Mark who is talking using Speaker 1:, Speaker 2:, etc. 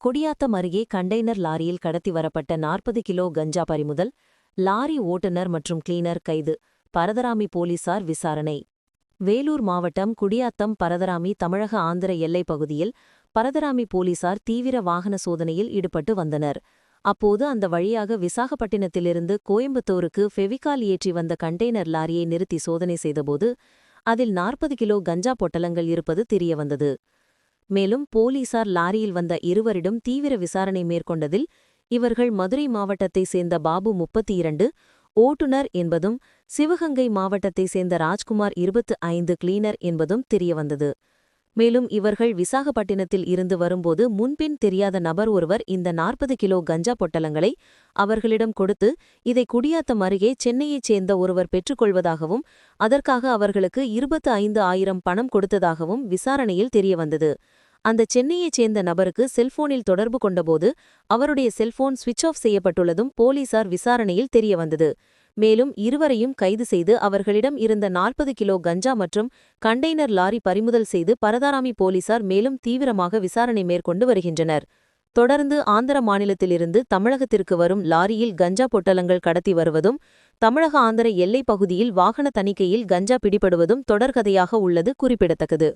Speaker 1: குடியாத்தம் அருகே கண்டெய்னர் லாரியில் கடத்தி வரப்பட்ட 40 கிலோ கஞ்சா பறிமுதல். லாரி ஓட்டுநர் மற்றும் கிளீனர் கைது. பரதராமி போலீசார் விசாரணை. வேலூர் மாவட்டம் குடியாத்தம் பரதராமி தமிழக ஆந்திர எல்லைப் பகுதியில் பரதராமி போலீசார் தீவிர வாகன சோதனையில் ஈடுபட்டு வந்தனர். அப்போது அந்த வழியாக விசாகப்பட்டினத்திலிருந்து கோயம்புத்தூருக்கு ஃபெவிகால் ஏற்றி வந்த கண்டெய்னர் லாரியை நிறுத்தி சோதனை செய்தபோது அதில் 40 கிலோ கஞ்சா பொட்டலங்கள் இருப்பது தெரியவந்தது. மேலும் போலீசார் லாரியில் வந்த இருவரிடம் தீவிர விசாரணை மேற்கொண்டதில் இவர்கள் மதுரை மாவட்டத்தைச் சேர்ந்த பாபு 32, ஓட்டுநர் என்பதும், சிவகங்கை மாவட்டத்தைச் சேர்ந்த ராஜ்குமார் 25 கிளீனர் என்பதும் தெரியவந்தது. மேலும் இவர்கள் விசாகப்பட்டினத்தில் இருந்து வரும்போது முன்பின் தெரியாத நபர் ஒருவர் இந்த 40 கிலோ கஞ்சா பொட்டலங்களை அவர்களிடம் கொடுத்து இதை குடியாத்தம் அருகே சென்னையைச் சேர்ந்த ஒருவர் பெற்றுக்கொள்வதாகவும் அதற்காக அவர்களுக்கு 25,000 பணம் கொடுத்ததாகவும் விசாரணையில் தெரியவந்தது. அந்த சென்னையைச் சேர்ந்த நபருக்கு செல்போனில் தொடர்பு கொண்டபோது அவருடைய செல்போன் சுவிட்ச் ஆஃப் செய்யப்பட்டுள்ளதும் போலீசார் விசாரணையில் தெரியவந்தது. மேலும் இருவரையும் கைது செய்து அவர்களிடம் இருந்த 40 கிலோ கஞ்சா மற்றும் கண்டெய்னர் லாரி பறிமுதல் செய்து பரதாராமி போலீசார் மேலும் தீவிரமாக விசாரணை மேற்கொண்டு வருகின்றனர். தொடர்ந்து ஆந்திர மாநிலத்திலிருந்து தமிழகத்திற்கு வரும் லாரியில் கஞ்சா பொட்டலங்கள் கடத்தி வருவதும், தமிழக ஆந்திர எல்லைப் பகுதியில் வாகன தணிக்கையில் கஞ்சா பிடிபடுவதும் தொடர்கதையாக உள்ளது குறிப்பிடத்தக்கது.